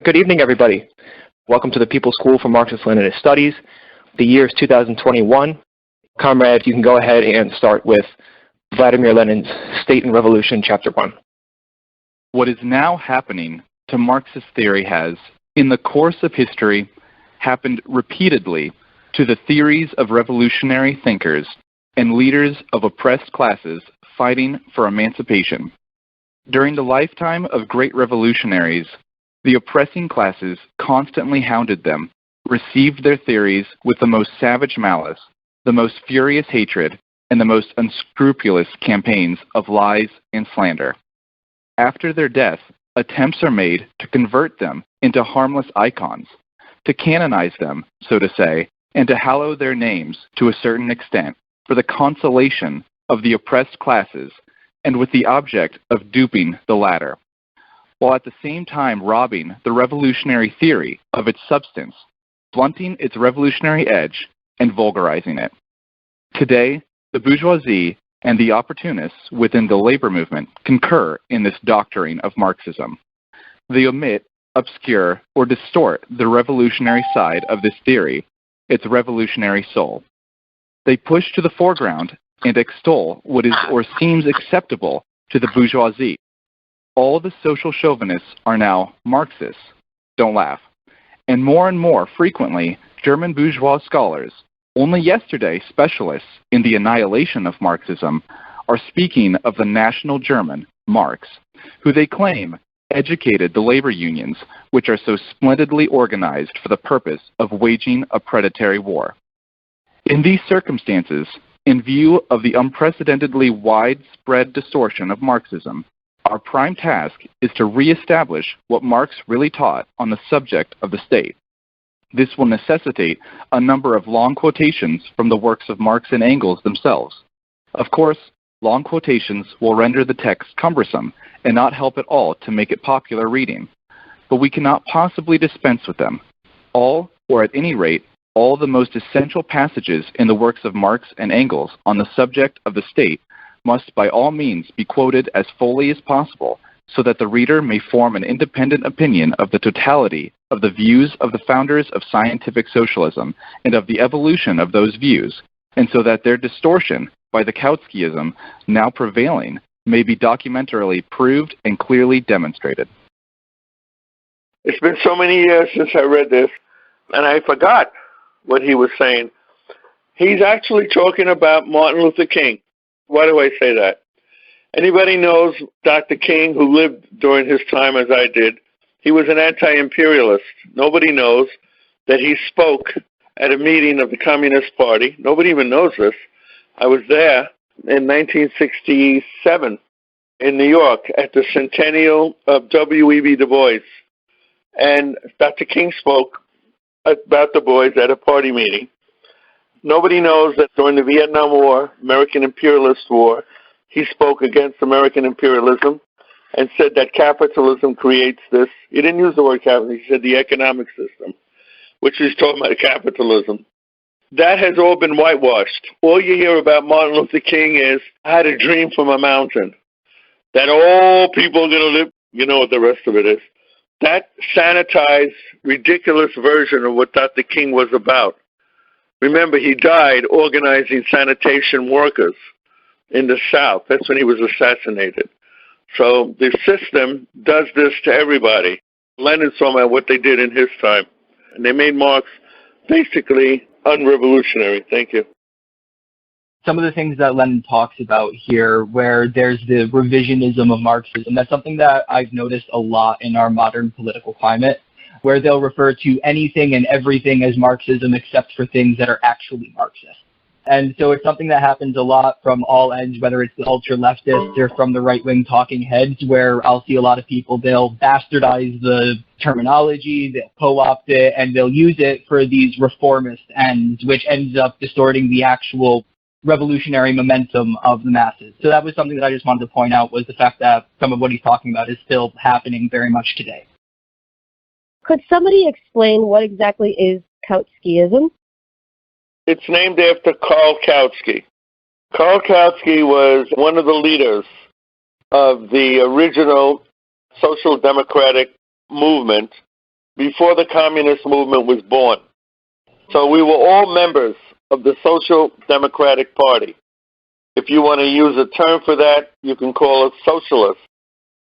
Good evening, everybody. Welcome to the People's School for Marxist-Leninist Studies. The year is 2021. Comrades, you can go ahead and start with Vladimir Lenin's State and Revolution, Chapter 1. What is now happening to Marxist theory has, in the course of history, happened repeatedly to the theories of revolutionary thinkers and leaders of oppressed classes fighting for emancipation. During the lifetime of great revolutionaries, the oppressing classes constantly hounded them, received their theories with the most savage malice, the most furious hatred, and the most unscrupulous campaigns of lies and slander. After their death, attempts are made to convert them into harmless icons, to canonize them, so to say, and to hallow their names to a certain extent for the consolation of the oppressed classes and with the object of duping the latter, while at the same time robbing the revolutionary theory of its substance, blunting its revolutionary edge, and vulgarizing it. Today, the bourgeoisie and the opportunists within the labor movement concur in this doctoring of Marxism. They omit, obscure, or distort the revolutionary side of this theory, its revolutionary soul. They push to the foreground and extol what is or seems acceptable to the bourgeoisie. All the social chauvinists are now Marxists, don't laugh, and more frequently German bourgeois scholars, only yesterday specialists in the annihilation of Marxism, are speaking of the national German, Marx, who they claim educated the labor unions which are so splendidly organized for the purpose of waging a predatory war. In these circumstances, in view of the unprecedentedly widespread distortion of Marxism, our prime task is to reestablish what Marx really taught on the subject of the state. This will necessitate a number of long quotations from the works of Marx and Engels themselves. Of course, long quotations will render the text cumbersome and not help at all to make it popular reading, but we cannot possibly dispense with them. All, or at any rate, all the most essential passages in the works of Marx and Engels on the subject of the state must by all means be quoted as fully as possible so that the reader may form an independent opinion of the totality of the views of the founders of scientific socialism and of the evolution of those views, and so that their distortion by the Kautskyism now prevailing may be documentarily proved and clearly demonstrated. It's been so many years since I read this, and I forgot what he was saying. He's actually talking about Martin Luther King. Why do I say that? Anybody knows Dr. King, who lived during his time as I did? He was an anti-imperialist. Nobody knows that he spoke at a meeting of the Communist Party. Nobody even knows this. I was there in 1967 in New York at the centennial of W.E.B. Du Bois. And Dr. King spoke about Du Bois at a party meeting. Nobody knows that during the Vietnam War, American Imperialist War, he spoke against American imperialism and said that capitalism creates this. He didn't use the word capitalism. He said the economic system, which he's talking about capitalism. That has all been whitewashed. All you hear about Martin Luther King is, I had a dream from a mountain, that all people are going to live. You know what the rest of it is. That sanitized, ridiculous version of what Dr. King was about. Remember, he died organizing sanitation workers in the South. That's when he was assassinated. So the system does this to everybody. Lenin saw what they did in his time. And they made Marx basically unrevolutionary. Thank you. Some of the things that Lenin talks about here, where there's the revisionism of Marxism, that's something that I've noticed a lot in our modern political climate, where they'll refer to anything and everything as Marxism except for things that are actually Marxist. And so it's something that happens a lot from all ends, whether it's the ultra-leftists or from the right-wing talking heads, where I'll see a lot of people, they'll bastardize the terminology, they'll co-opt it, and they'll use it for these reformist ends, which ends up distorting the actual revolutionary momentum of the masses. So that was something that I just wanted to point out, was the fact that some of what he's talking about is still happening very much today. Could somebody explain what exactly is Kautskyism? It's named after Karl Kautsky. Karl Kautsky was one of the leaders of the original social democratic movement before the communist movement was born. So we were all members of the Social Democratic Party. If you want to use a term for that, you can call it socialist.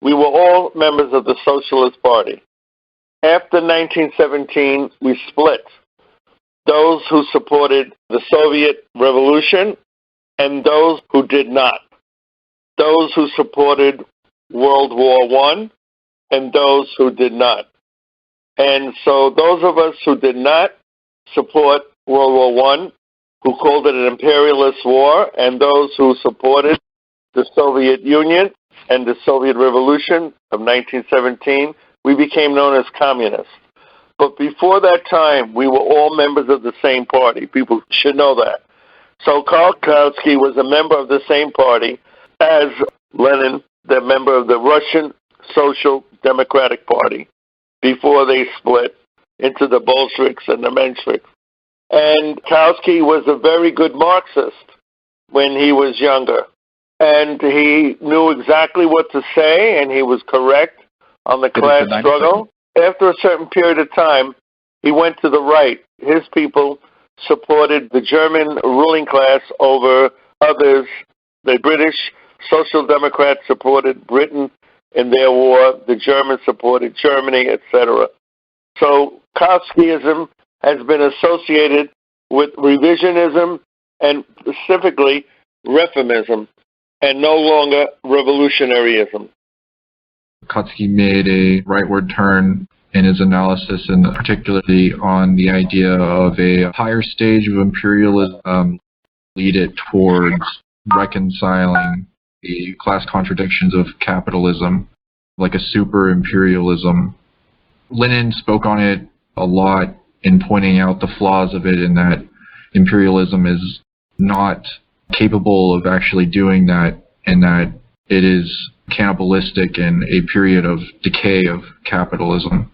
We were all members of the Socialist Party. After 1917, we split. Those who supported the Soviet Revolution and those who did not. Those who supported World War I and those who did not. And so those of us who did not support World War I, who called it an imperialist war, and those who supported the Soviet Union and the Soviet Revolution of 1917, we became known as communists. But before that time, we were all members of the same party. People should know that. So Karl Kautsky was a member of the same party as Lenin, the member of the Russian Social Democratic Party, before they split into the Bolsheviks and the Mensheviks. And Kautsky was a very good Marxist when he was younger. And he knew exactly what to say, and he was correct on the class struggle. After a certain period of time, he went to the right. His people supported the German ruling class over others. The British Social Democrats supported Britain in their war. The Germans supported Germany, etc. So Kautskyism has been associated with revisionism and specifically reformism and no longer revolutionaryism. Kautsky made a rightward turn in his analysis, and particularly on the idea of a higher stage of imperialism, lead it towards reconciling the class contradictions of capitalism, like a super imperialism. Lenin spoke on it a lot in pointing out the flaws of it, in that imperialism is not capable of actually doing that, and that it is cannibalistic and a period of decay of capitalism.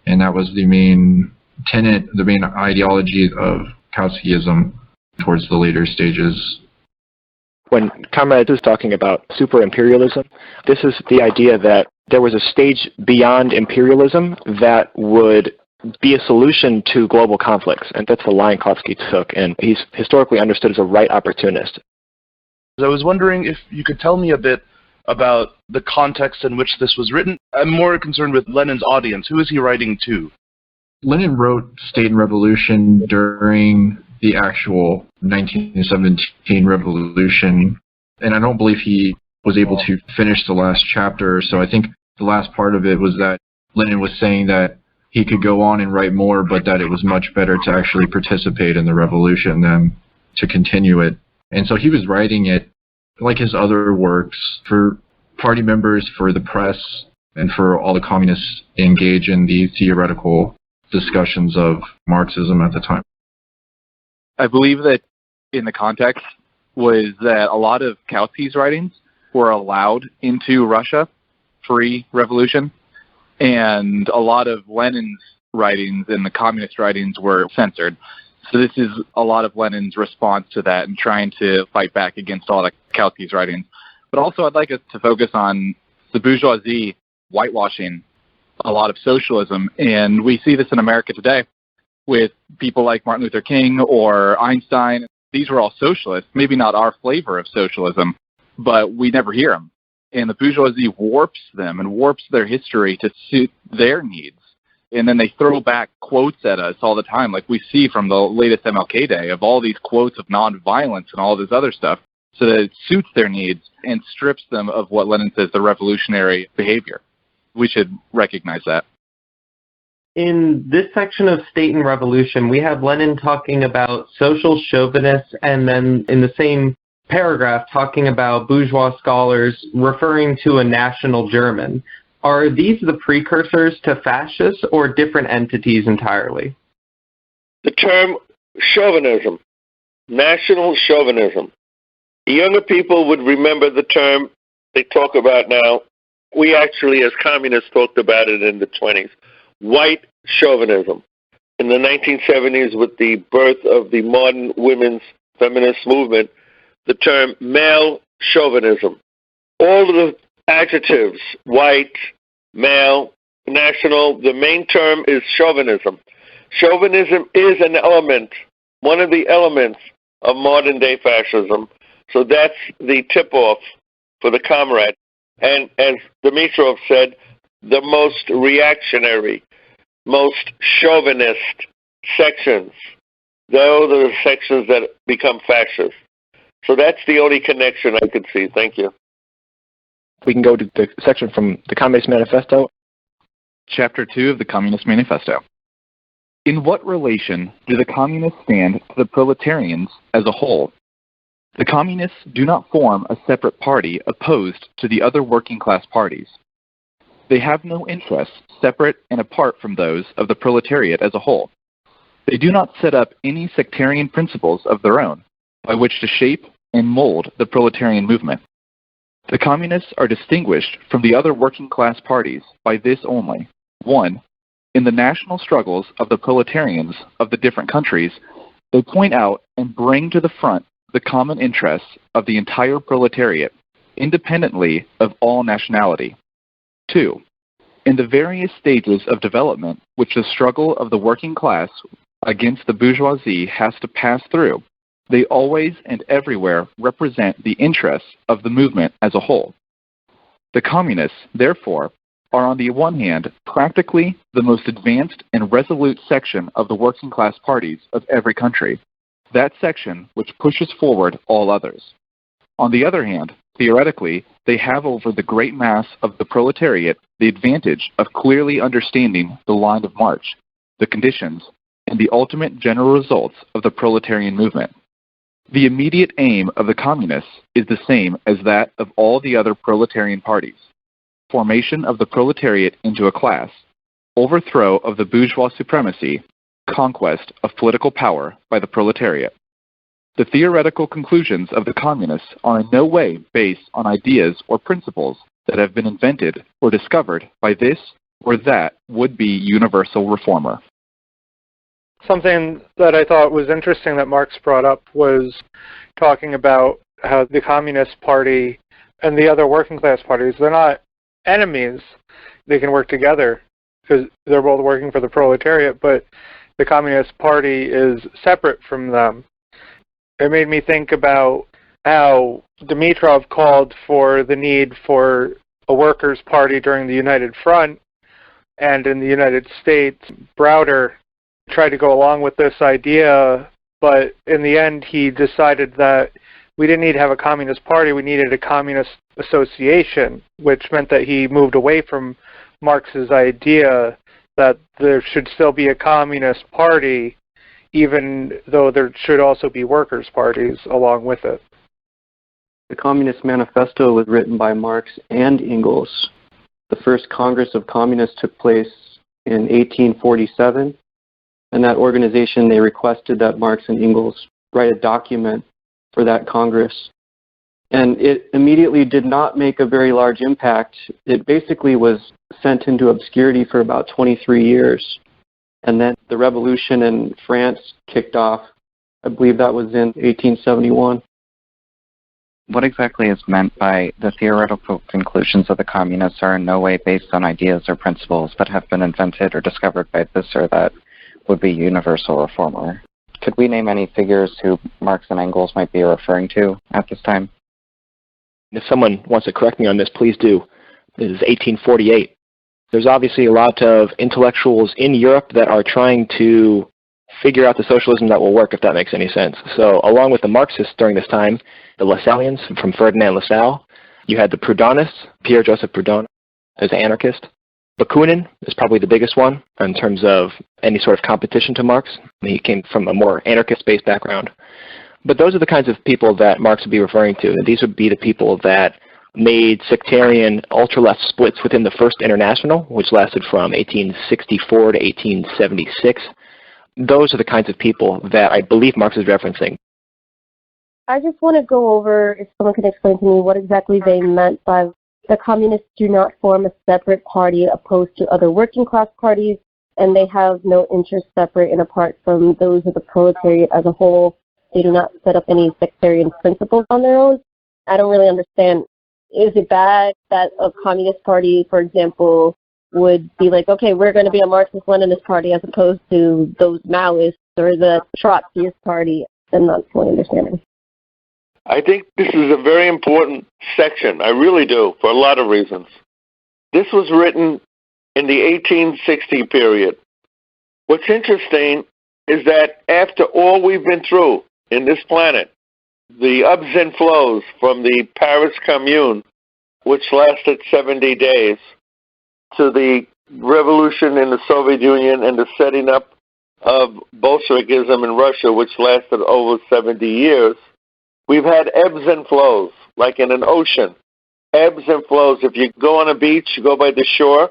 And that was the main tenet, the main ideology of Kautskyism towards the later stages. When Comrades is talking about super imperialism, this is the idea that there was a stage beyond imperialism that would be a solution to global conflicts. And that's the line Kautsky took, and he's historically understood as a right opportunist. I was wondering if you could tell me a bit about the context in which this was written. I'm more concerned with Lenin's audience. Who is he writing to? Lenin wrote State and Revolution during the actual 1917 revolution, and I don't believe he was able to finish the last chapter. So I think the last part of it was that Lenin was saying that he could go on and write more, but that it was much better to actually participate in the revolution than to continue it. And so he was writing it, like his other works, for party members, for the press, and for all the communists engage in the theoretical discussions of Marxism at the time. I believe that in the context was that a lot of Kautsky's writings were allowed into Russia pre-revolution, and a lot of Lenin's writings and the communist writings were censored. So this is a lot of Lenin's response to that and trying to fight back against all of Kautsky's writings. But also I'd like us to focus on the bourgeoisie whitewashing a lot of socialism. And we see this in America today with people like Martin Luther King or Einstein. These were all socialists, maybe not our flavor of socialism, but we never hear them. And the bourgeoisie warps them and warps their history to suit their needs. And then they throw back quotes at us all the time, like we see from the latest MLK Day, of all these quotes of nonviolence and all this other stuff, so that it suits their needs and strips them of what Lenin says the revolutionary behavior. We should recognize that. In this section of State and Revolution, we have Lenin talking about social chauvinists, and then in the same paragraph talking about bourgeois scholars referring to a national German. Are these the precursors to fascists or different entities entirely? The term chauvinism, national chauvinism. The younger people would remember the term they talk about now. We actually, as communists, talked about it in the 20s. White chauvinism. In the 1970s, with the birth of the modern women's feminist movement, the term male chauvinism. All of the adjectives, white, male, national, the main term is chauvinism. Chauvinism is an element, one of the elements of modern-day fascism. So that's the tip-off for the comrade. And as Dimitrov said, the most reactionary, most chauvinist sections, those are the sections that become fascist. So that's the only connection I could see. Thank you. We can go to the section from the Communist Manifesto. Chapter 2 of the Communist Manifesto. In what relation do the communists stand to the proletarians as a whole? The communists do not form a separate party opposed to the other working class parties. They have no interests separate and apart from those of the proletariat as a whole. They do not set up any sectarian principles of their own by which to shape and mold the proletarian movement. The communists are distinguished from the other working class parties by this only. 1. In the national struggles of the proletarians of the different countries, they point out and bring to the front the common interests of the entire proletariat, independently of all nationality. 2. In the various stages of development which the struggle of the working class against the bourgeoisie has to pass through, they always and everywhere represent the interests of the movement as a whole. The communists, therefore, are on the one hand practically the most advanced and resolute section of the working class parties of every country, that section which pushes forward all others. On the other hand, theoretically, they have over the great mass of the proletariat the advantage of clearly understanding the line of march, the conditions, and the ultimate general results of the proletarian movement. The immediate aim of the communists is the same as that of all the other proletarian parties: formation of the proletariat into a class, overthrow of the bourgeois supremacy, conquest of political power by the proletariat. The theoretical conclusions of the communists are in no way based on ideas or principles that have been invented or discovered by this or that would-be universal reformer. Something that I thought was interesting that Marx brought up was talking about how the Communist Party and the other working class parties, they're not enemies. They can work together because they're both working for the proletariat, but the Communist Party is separate from them. It made me think about how Dimitrov called for the need for a workers' party during the United Front, and in the United States, Browder tried to go along with this idea, but in the end he decided that we didn't need to have a communist party, we needed a communist association, which meant that he moved away from Marx's idea that there should still be a communist party, even though there should also be workers' parties along with it. The Communist Manifesto was written by Marx and Engels. The first Congress of Communists took place in 1847. And that organization, they requested that Marx and Engels write a document for that Congress. And it immediately did not make a very large impact. It basically was sent into obscurity for about 23 years. And then the revolution in France kicked off. I believe that was in 1871. What exactly is meant by the theoretical conclusions of the communists are in no way based on ideas or principles but have been invented or discovered by this or that would-be universal reformer? Could we name any figures who Marx and Engels might be referring to at this time? If someone wants to correct me on this, please do. This is 1848. There's obviously a lot of intellectuals in Europe that are trying to figure out the socialism that will work, if that makes any sense. So along with the Marxists during this time, the Lassallians from Ferdinand Lassalle, you had the Proudhonists, Pierre-Joseph Proudhon as an anarchist. Bakunin is probably the biggest one in terms of any sort of competition to Marx. He came from a more anarchist-based background. But those are the kinds of people that Marx would be referring to. These would be the people that made sectarian ultra-left splits within the First International, which lasted from 1864 to 1876. Those are the kinds of people that I believe Marx is referencing. I just want to go over, if someone can explain to me what exactly they meant by the communists do not form a separate party opposed to other working class parties, and they have no interests separate and apart from those of the proletariat as a whole. They do not set up any sectarian principles on their own. I don't really understand. Is it bad that a communist party, for example, would be like, okay, we're going to be a Marxist-Leninist party as opposed to those Maoists or the Trotskyist party. I'm not fully understanding. I think this is a very important section. I really do, for a lot of reasons. This was written in the 1860 period. What's interesting is that after all we've been through in this planet, the ups and flows from the Paris Commune, which lasted 70 days, to the revolution in the Soviet Union and the setting up of Bolshevikism in Russia, which lasted over 70 years, we've had ebbs and flows, like in an ocean. Ebbs and flows. If you go on a beach, you go by the shore,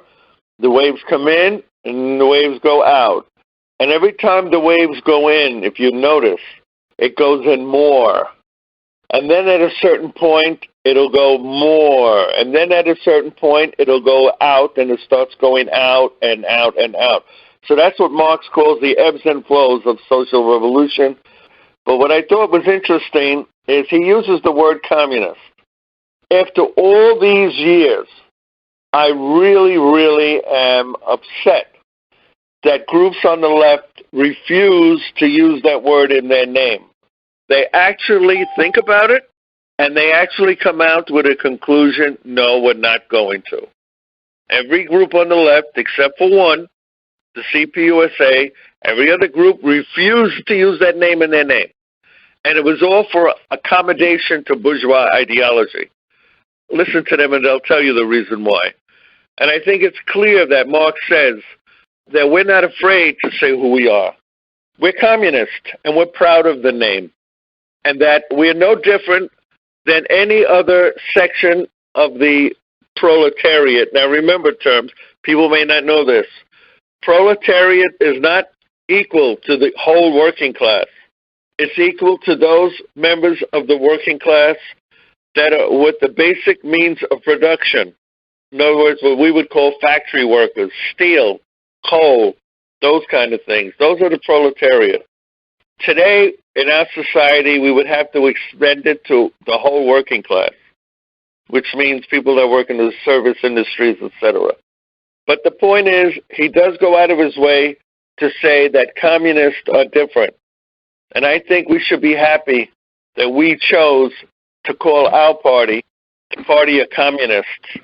the waves come in and the waves go out. And every time the waves go in, if you notice, it goes in more. And then at a certain point, it'll go more. And then at a certain point, it'll go out, and it starts going out and out and out. So that's what Marx calls the ebbs and flows of social revolution. But what I thought was interesting is he uses the word communist. After all these years, I really, really am upset that groups on the left refuse to use that word in their name. They actually think about it, and they actually come out with a conclusion, no, we're not going to. Every group on the left, except for one, the CPUSA, every other group refused to use that name in their name. And it was all for accommodation to bourgeois ideology. Listen to them and they'll tell you the reason why. And I think it's clear that Marx says that we're not afraid to say who we are. We're communist, and we're proud of the name. And that we're no different than any other section of the proletariat. Now remember terms, people may not know this. Proletariat is not equal to the whole working class. It's equal to those members of the working class that are with the basic means of production. In other words, what we would call factory workers, steel, coal, those kind of things. Those are the proletariat. Today, in our society, we would have to extend it to the whole working class, which means people that work in the service industries, etc. But the point is, he does go out of his way to say that communists are different. And I think we should be happy that we chose to call our party the party of communists,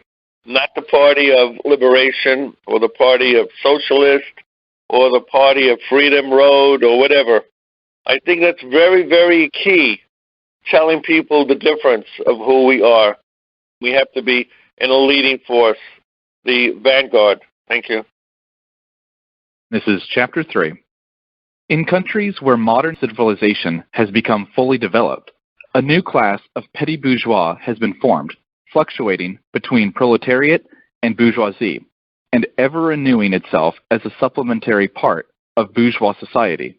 not the party of liberation or the party of socialist or the party of freedom road or whatever. I think that's very, very key, telling people the difference of who we are. We have to be in a leading force, the vanguard. Thank you. This is Chapter 3. In countries where modern civilization has become fully developed, a new class of petty bourgeois has been formed, fluctuating between proletariat and bourgeoisie, and ever renewing itself as a supplementary part of bourgeois society.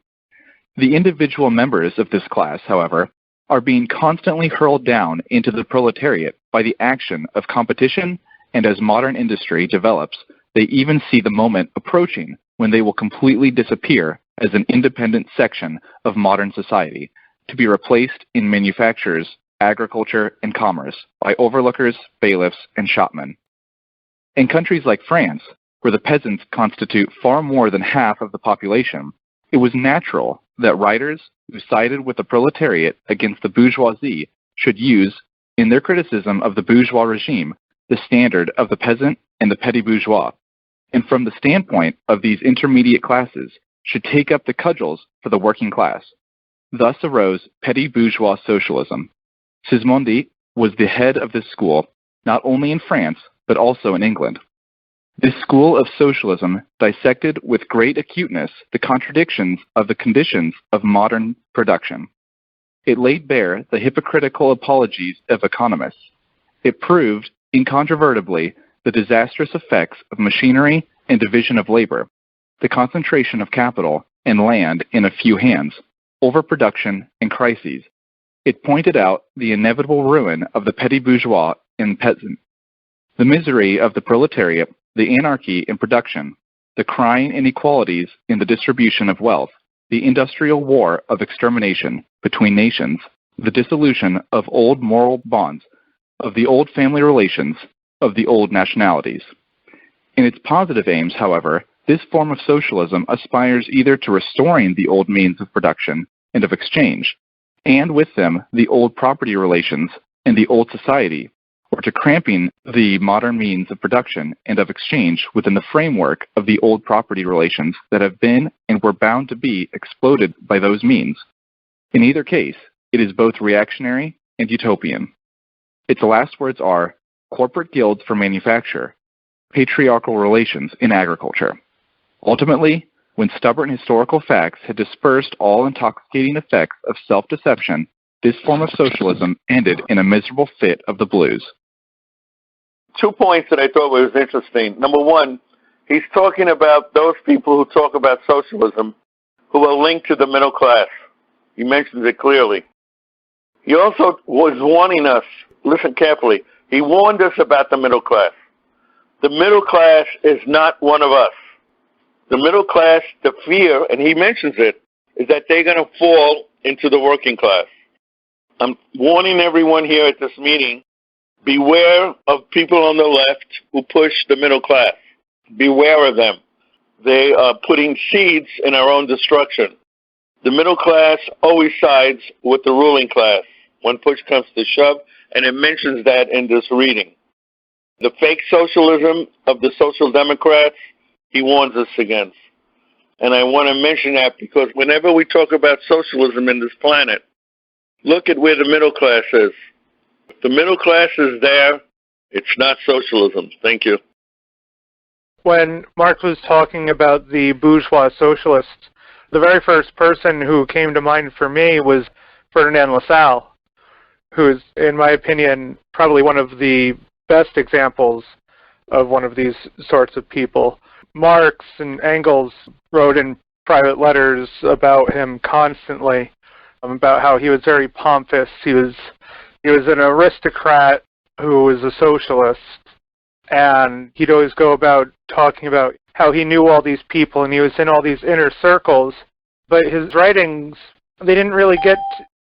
The individual members of this class, however, are being constantly hurled down into the proletariat by the action of competition, and as modern industry develops, they even see the moment approaching when they will completely disappear as an independent section of modern society, to be replaced in manufactures, agriculture, and commerce by overlookers, bailiffs, and shopmen. In countries like France, where the peasants constitute far more than half of the population, it was natural that writers who sided with the proletariat against the bourgeoisie should use, in their criticism of the bourgeois regime, the standard of the peasant and the petty bourgeois, and from the standpoint of these intermediate classes, should take up the cudgels for the working class. Thus arose petty bourgeois socialism. Sismondi was the head of this school, not only in France, but also in England. This school of socialism dissected with great acuteness the contradictions of the conditions of modern production. It laid bare the hypocritical apologies of economists. It proved incontrovertibly the disastrous effects of machinery and division of labor, the concentration of capital and land in a few hands, overproduction and crises. It pointed out the inevitable ruin of the petty bourgeois and peasant, the misery of the proletariat, the anarchy in production, the crying inequalities in the distribution of wealth, the industrial war of extermination between nations, the dissolution of old moral bonds, of the old family relations, of the old nationalities. In its positive aims, however, this form of socialism aspires either to restoring the old means of production and of exchange, and with them the old property relations and the old society, or to cramping the modern means of production and of exchange within the framework of the old property relations that have been and were bound to be exploded by those means. In either case, it is both reactionary and utopian. Its last words are corporate guilds for manufacture, patriarchal relations in agriculture. Ultimately, when stubborn historical facts had dispersed all intoxicating effects of self-deception, this form of socialism ended in a miserable fit of the blues. 2 points that I thought was interesting. Number one, he's talking about those people who talk about socialism who are linked to the middle class. He mentions it clearly. He also was warning us, listen carefully, he warned us about the middle class. The middle class is not one of us. The middle class, the fear, and he mentions it, is that they're going to fall into the working class. I'm warning everyone here at this meeting, beware of people on the left who push the middle class. Beware of them. They are putting seeds in our own destruction. The middle class always sides with the ruling class when push comes to shove, and it mentions that in this reading. The fake socialism of the social democrats, he warns us against. And I want to mention that because whenever we talk about socialism in this planet, look at where the middle class is. If the middle class is there, it's not socialism. Thank you. When Marx was talking about the bourgeois socialists, the very first person who came to mind for me was Ferdinand Lassalle, who is, in my opinion, probably one of the best examples of one of these sorts of people. Marx and Engels wrote in private letters about him constantly, about how he was very pompous. He was an aristocrat who was a socialist, and he'd always go about talking about how he knew all these people and he was in all these inner circles, but his writings, they didn't really get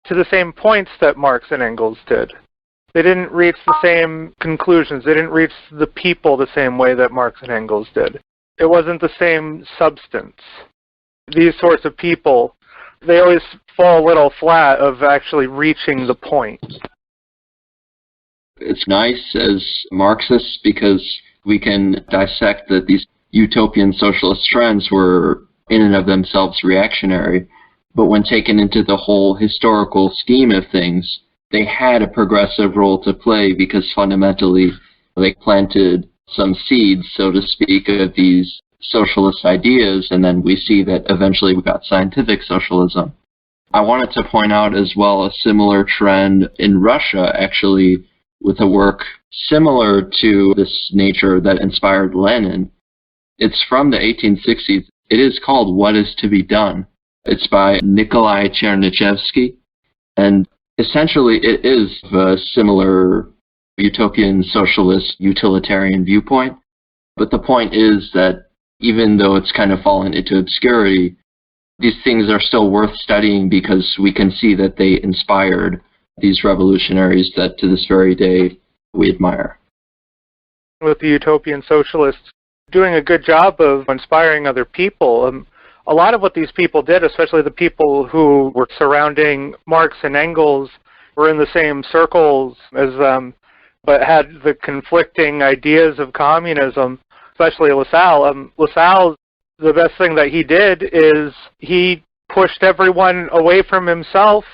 to the same points that Marx and Engels did. They didn't reach the same conclusions. They didn't reach the people the same way that Marx and Engels did. It wasn't the same substance. These sorts of people, they always fall a little flat of actually reaching the point. It's nice as Marxists because we can dissect that these utopian socialist trends were in and of themselves reactionary, but when taken into the whole historical scheme of things, they had a progressive role to play because fundamentally they planted some seeds, so to speak, of these socialist ideas, and then we see that eventually we got scientific socialism. I wanted to point out as well a similar trend in Russia, actually, with a work similar to this nature that inspired Lenin. It's from the 1860s. It is called What Is to Be Done. It's by Nikolai Chernyshevsky, and essentially it is a similar utopian socialist utilitarian viewpoint. But the point is that even though it's kind of fallen into obscurity, these things are still worth studying because we can see that they inspired these revolutionaries that to this very day we admire. With the utopian socialists doing a good job of inspiring other people, a lot of what these people did, especially the people who were surrounding Marx and Engels, were in the same circles as them, but had the conflicting ideas of communism, especially Lassalle. Lassalle, the best thing that he did is he pushed everyone away from himself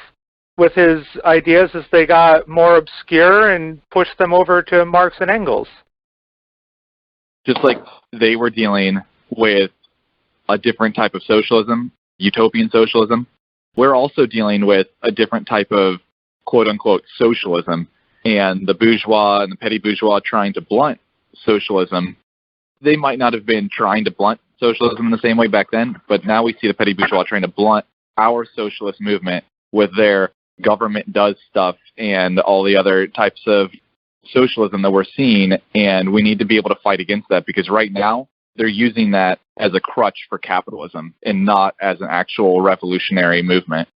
with his ideas as they got more obscure and pushed them over to Marx and Engels. Just like they were dealing with a different type of socialism, utopian socialism, we're also dealing with a different type of quote-unquote socialism, and the bourgeois and the petty bourgeois trying to blunt socialism. They might not have been trying to blunt socialism in the same way back then, but now we see the petty bourgeois trying to blunt our socialist movement with their government does stuff and all the other types of socialism that we're seeing, and we need to be able to fight against that because right now they're using that as a crutch for capitalism and not as an actual revolutionary movement.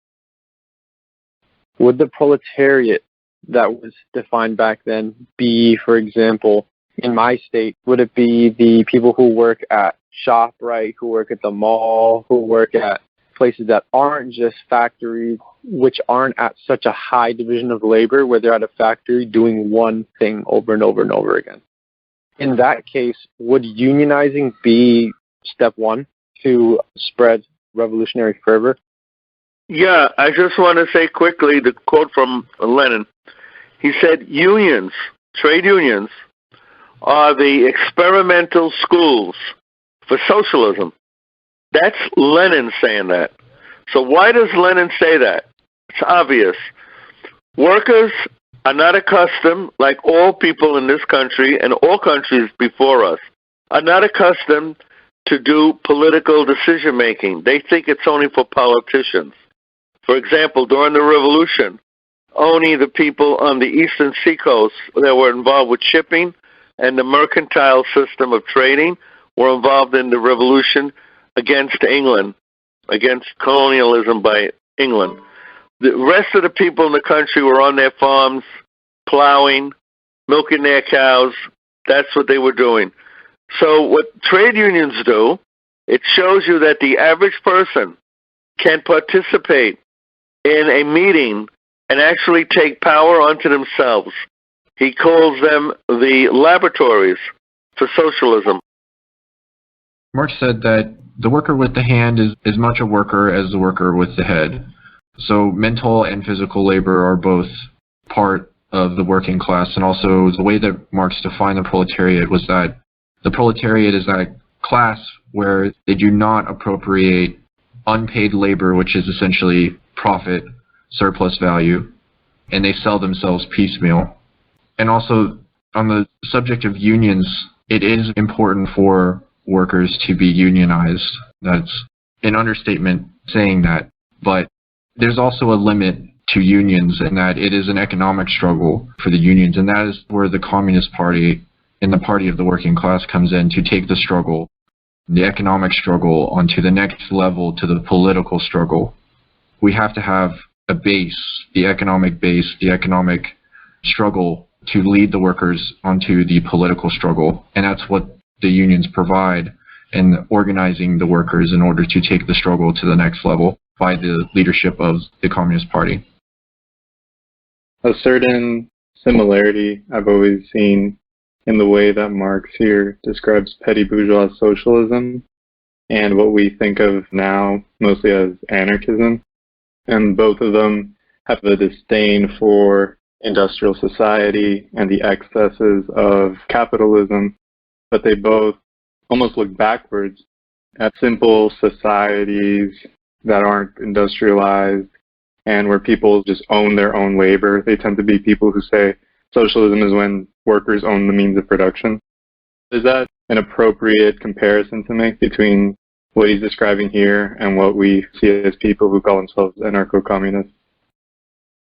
Would the proletariat that was defined back then be, for example, in my state, would it be the people who work at ShopRite, who work at the mall, who work at places that aren't just factories, which aren't at such a high division of labor, where they're at a factory doing one thing over and over and over again? In that case, would unionizing be step one to spread revolutionary fervor? Yeah, I just want to say quickly the quote from Lenin. He said, unions, trade unions, are the experimental schools for socialism. That's Lenin saying that. So why does Lenin say that? It's obvious. Workers are not accustomed, like all people in this country and all countries before us, are not accustomed to do political decision-making. They think it's only for politicians. For example, during the revolution, only the people on the eastern seacoast that were involved with shipping and the mercantile system of trading were involved in the revolution against England, against colonialism by England. The rest of the people in the country were on their farms, plowing, milking their cows. That's what they were doing. So what trade unions do, it shows you that the average person can participate in a meeting and actually take power onto themselves. He calls them the laboratories for socialism. Marx said that the worker with the hand is as much a worker as the worker with the head. So mental and physical labor are both part of the working class, and also the way that Marx defined the proletariat was that the proletariat is that class where they do not appropriate unpaid labor, which is essentially profit, surplus value, and they sell themselves piecemeal. And also, on the subject of unions, it is important for workers to be unionized. That's an understatement saying that, but there's also a limit to unions in that it is an economic struggle for the unions, and that is where the Communist Party and the party of the working class comes in to take the struggle, the economic struggle, onto the next level, to the political struggle. We have to have a base, the economic struggle to lead the workers onto the political struggle, and that's what the unions provide in organizing the workers in order to take the struggle to the next level by the leadership of the Communist Party. A certain similarity I've always seen in the way that Marx here describes petty bourgeois socialism and what we think of now mostly as anarchism. And both of them have a disdain for industrial society and the excesses of capitalism, but they both almost look backwards at simple societies that aren't industrialized and where people just own their own labor. They tend to be people who say socialism is when workers own the means of production. Is that an appropriate comparison to make between what he's describing here and what we see as people who call themselves anarcho-communists?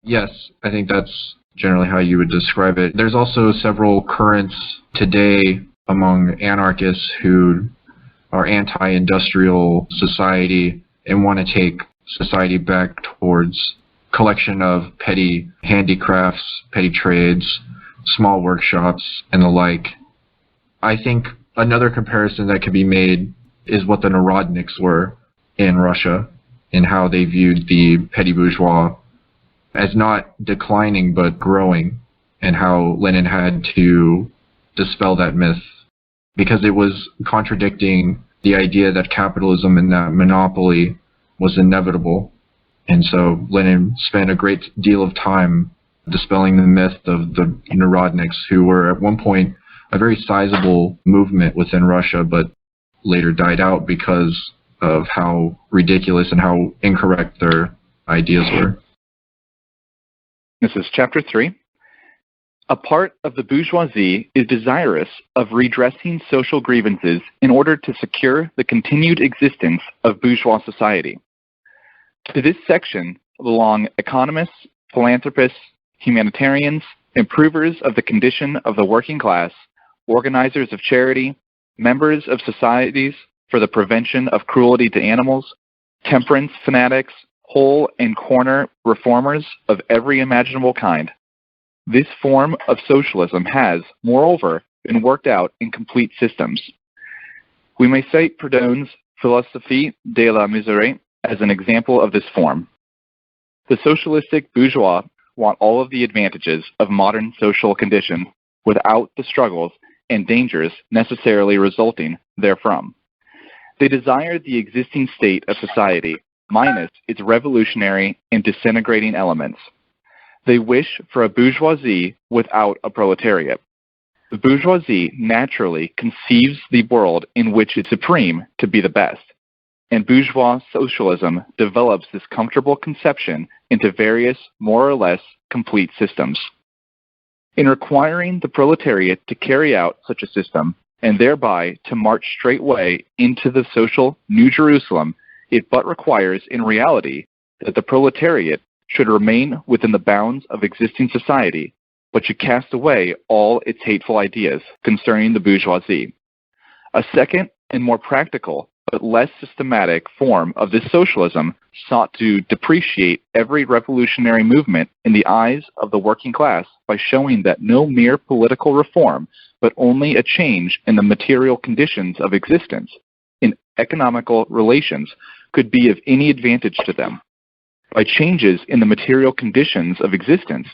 Yes, I think that's generally how you would describe it. There's also several currents today among anarchists who are anti-industrial society and want to take society back towards collection of petty handicrafts, petty trades, small workshops, and the like. I think another comparison that could be made is what the Narodniks were in Russia and how they viewed the petty bourgeois as not declining but growing, and how Lenin had to dispel that myth because it was contradicting the idea that capitalism and that monopoly was inevitable. And so Lenin spent a great deal of time dispelling the myth of the Narodniks, who were at one point a very sizable movement within Russia, but later died out because of how ridiculous and how incorrect their ideas were. This is Chapter 3. A part of the bourgeoisie is desirous of redressing social grievances in order to secure the continued existence of bourgeois society. To this section belong economists, philanthropists, humanitarians, improvers of the condition of the working class, organizers of charity, members of societies for the prevention of cruelty to animals, temperance fanatics, hole and corner reformers of every imaginable kind. This form of socialism has, moreover, been worked out in complete systems. We may cite Proudhon's Philosophie de la Misère as an example of this form. The socialistic bourgeois want all of the advantages of modern social conditions without the struggles and dangers necessarily resulting therefrom. They desire the existing state of society minus its revolutionary and disintegrating elements. They wish for a bourgeoisie without a proletariat. The bourgeoisie naturally conceives the world in which it's supreme to be the best, and bourgeois socialism develops this comfortable conception into various more or less complete systems. In requiring the proletariat to carry out such a system, and thereby to march straightway into the social New Jerusalem, it but requires in reality that the proletariat should remain within the bounds of existing society, but should cast away all its hateful ideas concerning the bourgeoisie. A second and more practical, but less systematic form of this socialism sought to depreciate every revolutionary movement in the eyes of the working class by showing that no mere political reform, but only a change in the material conditions of existence, in economical relations, could be of any advantage to them. By changes in the material conditions of existence,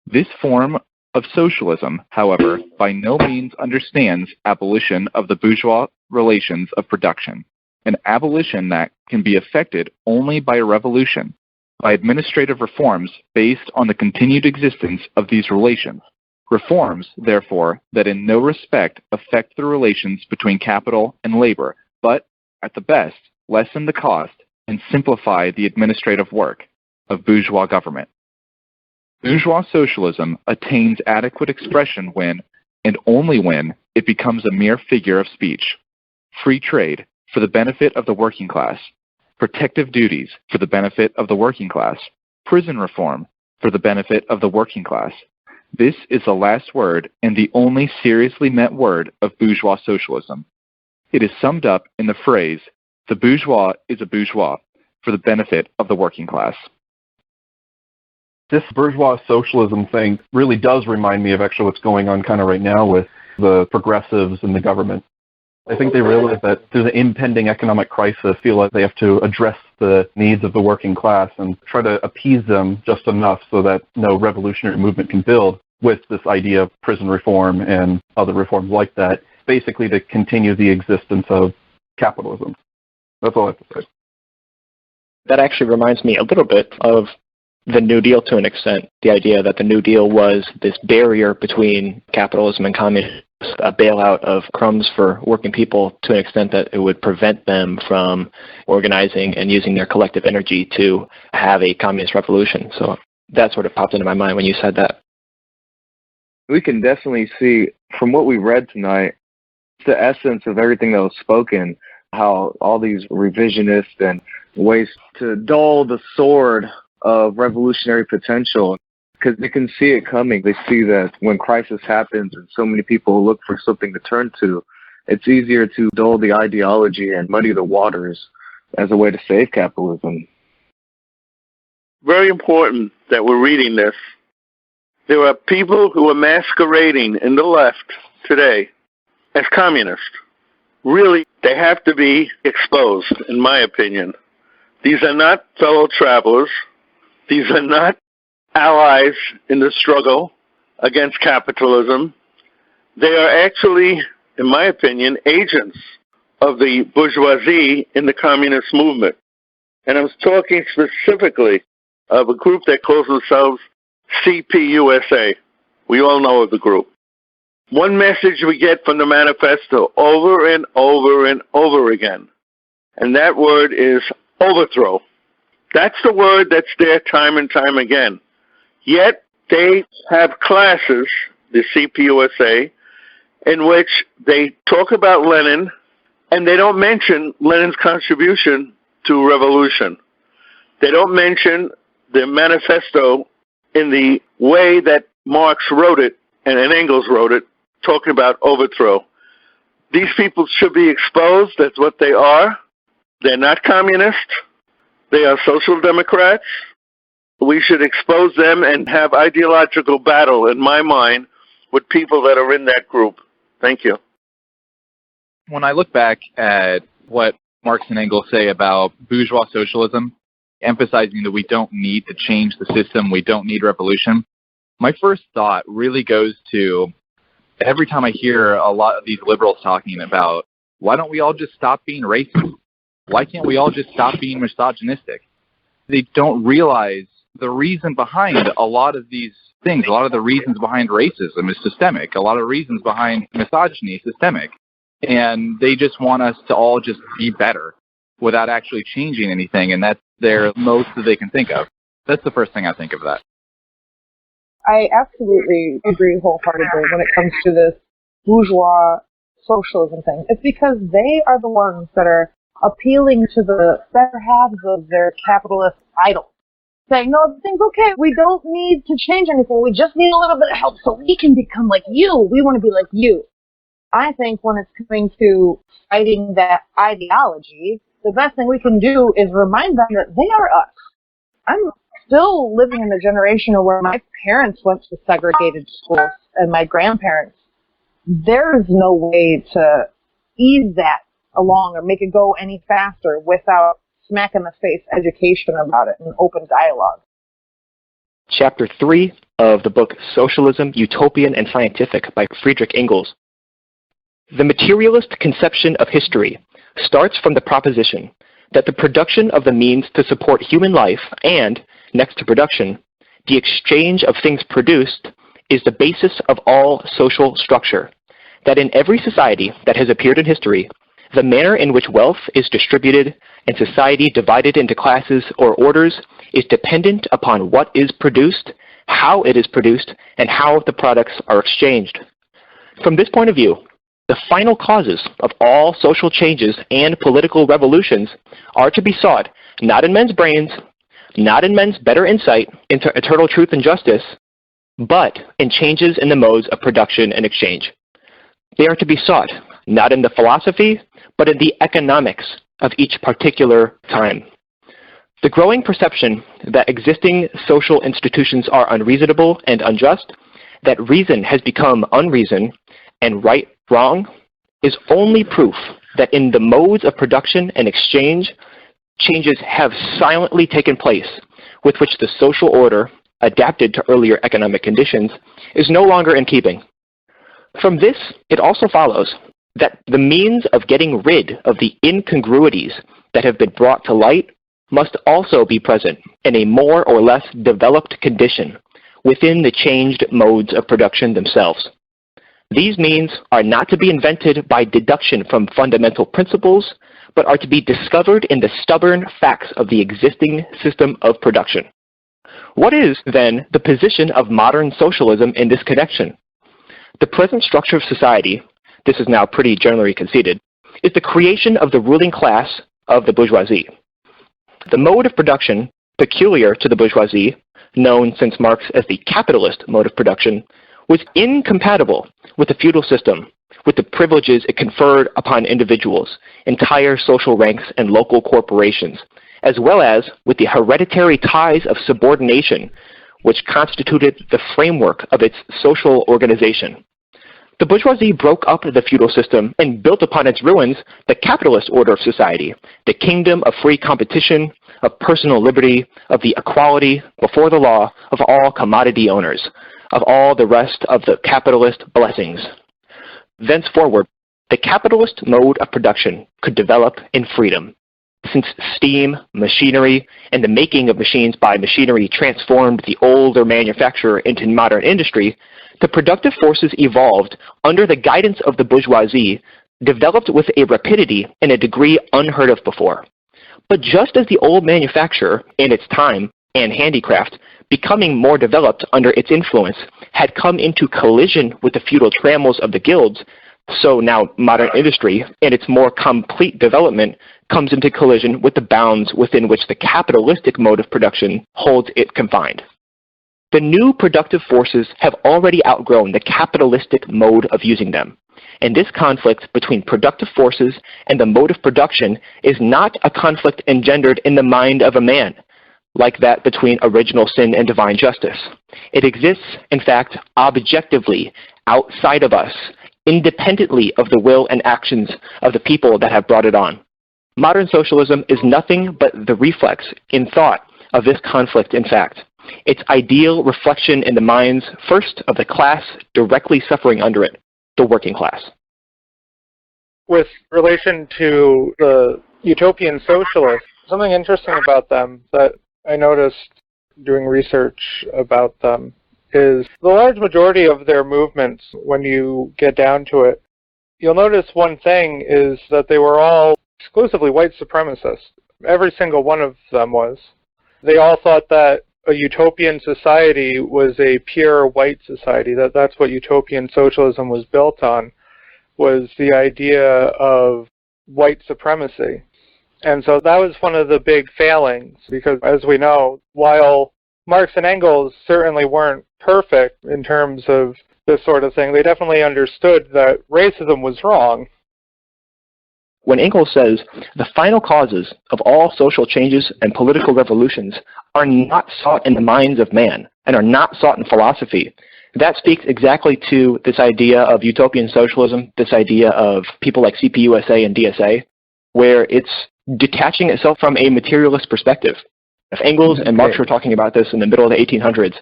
this form of socialism, however, by no means understands abolition of the bourgeois relations of production, an abolition that can be effected only by a revolution, by administrative reforms based on the continued existence of these relations. Reforms, therefore, that in no respect affect the relations between capital and labor, but, at the best, lessen the cost and simplify the administrative work of bourgeois government. Bourgeois socialism attains adequate expression when, and only when, it becomes a mere figure of speech. Free trade for the benefit of the working class, protective duties for the benefit of the working class, prison reform for the benefit of the working class. This is the last word and the only seriously meant word of bourgeois socialism. It is summed up in the phrase, "The bourgeois is a bourgeois for the benefit of the working class." This bourgeois socialism thing really does remind me of actually what's going on kind of right now with the progressives in the government. I think they realize that through the impending economic crisis, feel like they have to address the needs of the working class and try to appease them just enough so that no revolutionary movement can build with this idea of prison reform and other reforms like that, basically to continue the existence of capitalism. That's all I have to say. That actually reminds me a little bit of the New Deal to an extent, the idea that the New Deal was this barrier between capitalism and communism, a bailout of crumbs for working people to an extent that it would prevent them from organizing and using their collective energy to have a communist revolution. So that sort of popped into my mind when you said that. We can definitely see from what we read tonight, the essence of everything that was spoken, how all these revisionists and ways to dull the sword of revolutionary potential, because they can see it coming. They see that when crisis happens and so many people look for something to turn to, it's easier to dull the ideology and muddy the waters as a way to save capitalism. Very important that we're reading this. There are people who are masquerading in the left today as communists. Really, they have to be exposed, in my opinion. These are not fellow travelers. These are not allies in the struggle against capitalism. They are actually, in my opinion, agents of the bourgeoisie in the communist movement. And I was talking specifically of a group that calls themselves CPUSA. We all know of the group. One message we get from the manifesto over and over and over again, and that word is overthrow. That's the word that's there time and time again. Yet they have classes, the CPUSA, in which they talk about Lenin, and they don't mention Lenin's contribution to revolution. They don't mention the manifesto in the way that Marx wrote it and Engels wrote it, talking about overthrow. These people should be exposed. That's what they are. They're not communists. They are social democrats. We should expose them and have ideological battle, in my mind, with people that are in that group. Thank you. When I look back at what Marx and Engels say about bourgeois socialism, emphasizing that we don't need to change the system, we don't need revolution, my first thought really goes to every time I hear a lot of these liberals talking about, why don't we all just stop being racist? Why can't we all just stop being misogynistic? They don't realize the reason behind a lot of these things. A lot of the reasons behind racism is systemic. A lot of reasons behind misogyny is systemic. And they just want us to all just be better without actually changing anything, and that's their most that they can think of. That's the first thing I think of that. I absolutely agree wholeheartedly when it comes to this bourgeois socialism thing. It's because they are the ones that are appealing to the better halves of their capitalist idols, saying, no, everything's okay. We don't need to change anything. We just need a little bit of help so we can become like you. We want to be like you. I think when it's coming to fighting that ideology, the best thing we can do is remind them that they are us. I'm still living in the generation where my parents went to segregated schools and my grandparents. There is no way to ease that along or make it go any faster without smack in the face education about it and open dialogue. Chapter 3 of the book Socialism, Utopian and Scientific by Friedrich Engels. The materialist conception of history starts from the proposition that the production of the means to support human life and, next to production, the exchange of things produced is the basis of all social structure, that in every society that has appeared in history, the manner in which wealth is distributed and society divided into classes or orders is dependent upon what is produced, how it is produced, and how the products are exchanged. From this point of view, the final causes of all social changes and political revolutions are to be sought not in men's brains, not in men's better insight into eternal truth and justice, but in changes in the modes of production and exchange. They are to be sought not in the philosophy, but in the economics of each particular time. The growing perception that existing social institutions are unreasonable and unjust, that reason has become unreason, and right wrong, is only proof that in the modes of production and exchange, changes have silently taken place with which the social order, adapted to earlier economic conditions, is no longer in keeping. From this, it also follows that the means of getting rid of the incongruities that have been brought to light must also be present in a more or less developed condition within the changed modes of production themselves. These means are not to be invented by deduction from fundamental principles, but are to be discovered in the stubborn facts of the existing system of production. What is, then, the position of modern socialism in this connection? The present structure of society, this is now pretty generally conceded, is the creation of the ruling class of the bourgeoisie. The mode of production peculiar to the bourgeoisie, known since Marx as the capitalist mode of production, was incompatible with the feudal system, with the privileges it conferred upon individuals, entire social ranks, and local corporations, as well as with the hereditary ties of subordination which constituted the framework of its social organization. The bourgeoisie broke up the feudal system and built upon its ruins the capitalist order of society, the kingdom of free competition, of personal liberty, of the equality before the law of all commodity owners, of all the rest of the capitalist blessings. Thenceforward, the capitalist mode of production could develop in freedom. Since steam, machinery, and the making of machines by machinery transformed the older manufacturer into modern industry, the productive forces evolved under the guidance of the bourgeoisie, developed with a rapidity and a degree unheard of before. But just as the old manufacturer, in its time, and handicraft, becoming more developed under its influence, had come into collision with the feudal trammels of the guilds, so now modern industry, in its more complete development, comes into collision with the bounds within which the capitalistic mode of production holds it confined. The new productive forces have already outgrown the capitalistic mode of using them, and this conflict between productive forces and the mode of production is not a conflict engendered in the mind of a man, like that between original sin and divine justice. It exists, in fact, objectively, outside of us, independently of the will and actions of the people that have brought it on. Modern socialism is nothing but the reflex in thought of this conflict in fact. Its ideal reflection in the minds, first, of the class directly suffering under it, the working class. With relation to the Utopian Socialists, something interesting about them that I noticed doing research about them is the large majority of their movements, when you get down to it, you'll notice one thing is that they were all exclusively white supremacists. Every single one of them was. They all thought that a utopian society was a pure white society, that's what utopian socialism was built on, was the idea of white supremacy. And so that was one of the big failings, because as we know, while Marx and Engels certainly weren't perfect in terms of this sort of thing, they definitely understood that racism was wrong. When Engels says, the final causes of all social changes and political revolutions are not sought in the minds of man and are not sought in philosophy, that speaks exactly to this idea of utopian socialism, this idea of people like CPUSA and DSA, where it's detaching itself from a materialist perspective. If Engels and Marx were talking about this in the middle of the 1800s,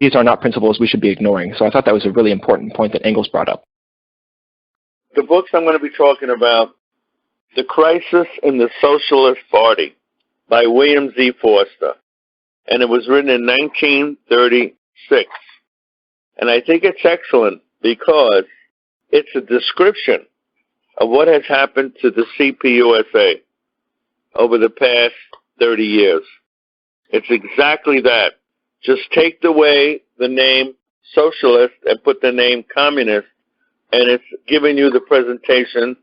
these are not principles we should be ignoring. So I thought that was a really important point that Engels brought up. The books I'm going to be talking about, The Crisis in the Socialist Party by William Z. Forster. And it was written in 1936. And I think it's excellent because it's a description of what has happened to the CPUSA over the past 30 years. It's exactly that. Just take away the name socialist and put the name communist, and it's giving you the presentation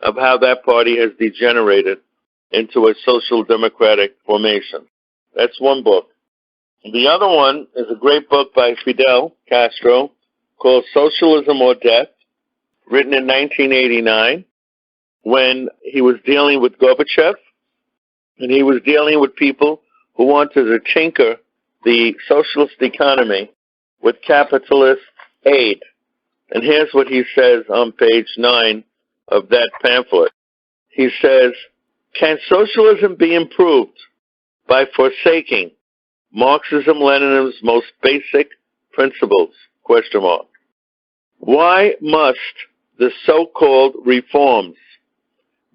of how that party has degenerated into a social democratic formation. That's one book. The other one is a great book by Fidel Castro called Socialism or Death, written in 1989 when he was dealing with Gorbachev, and he was dealing with people who wanted to tinker the socialist economy with capitalist aid. And here's what he says on page 9 of that pamphlet. He says, can socialism be improved by forsaking Marxism-Leninism's most basic principles? Question mark. Why must the so-called reforms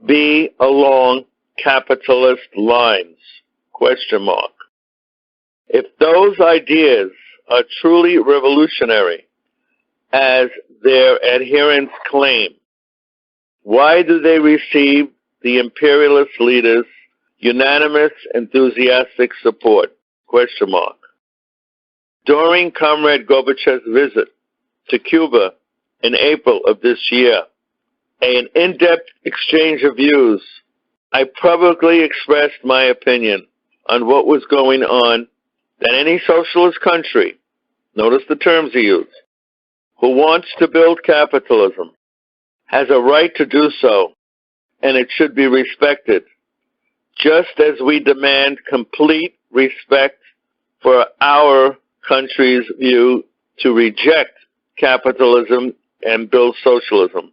be along capitalist lines? Question mark. If those ideas are truly revolutionary, as their adherents claim, why do they receive the imperialist leaders' unanimous, enthusiastic support? Question mark. During Comrade Gorbachev's visit to Cuba in April of this year, an in-depth exchange of views, I publicly expressed my opinion on what was going on, that any socialist country, notice the terms he used, who wants to build capitalism has a right to do so, and it should be respected, just as we demand complete respect for our country's view to reject capitalism and build socialism.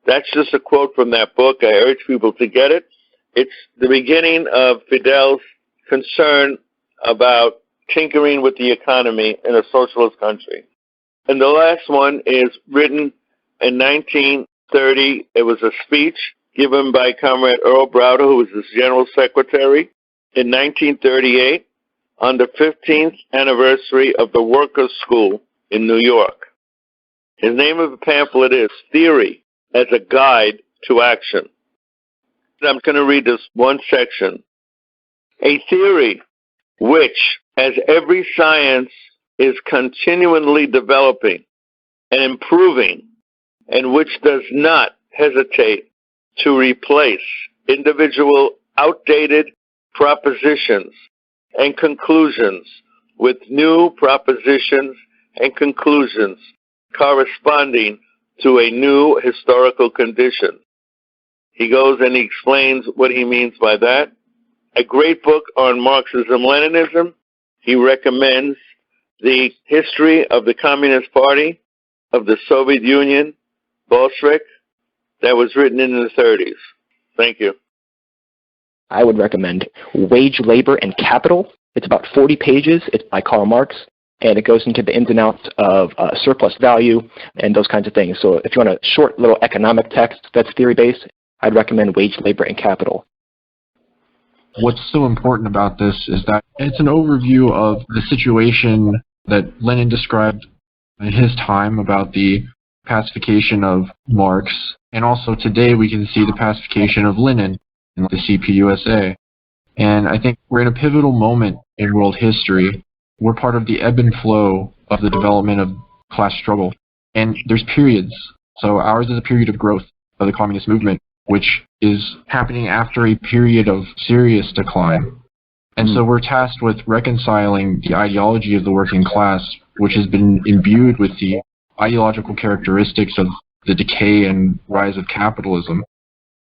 That's just a quote from that book. I urge people to get it. It's the beginning of Fidel's concern about tinkering with the economy in a socialist country. And the last one is written in 1930. It was a speech given by Comrade Earl Browder, who was his general secretary, in 1938 on the 15th anniversary of the Workers' School in New York. His name of the pamphlet is Theory as a Guide to Action. I'm going to read this one section. A theory which, as every science is continually developing and improving, and which does not hesitate to replace individual outdated propositions and conclusions with new propositions and conclusions corresponding to a new historical condition. He goes and he explains what he means by that. A great book on Marxism-Leninism. He recommends the history of the Communist Party, of the Soviet Union, Bolshevik that was written in the 30s. Thank you. I would recommend Wage, Labor, and Capital. It's about 40 pages. It's by Karl Marx, and it goes into the ins and outs of surplus value and those kinds of things. So if you want a short little economic text that's theory-based, I'd recommend Wage, Labor, and Capital. What's so important about this is that it's an overview of the situation that Lenin described in his time about the pacification of Marx, and also today we can see the pacification of Lenin in the CPUSA. And I think we're in a pivotal moment in world history. We're part of the ebb and flow of the development of class struggle. And there's periods. So ours is a period of growth of the communist movement, which is happening after a period of serious decline. And so we're tasked with reconciling the ideology of the working class, which has been imbued with the ideological characteristics of the decay and rise of capitalism.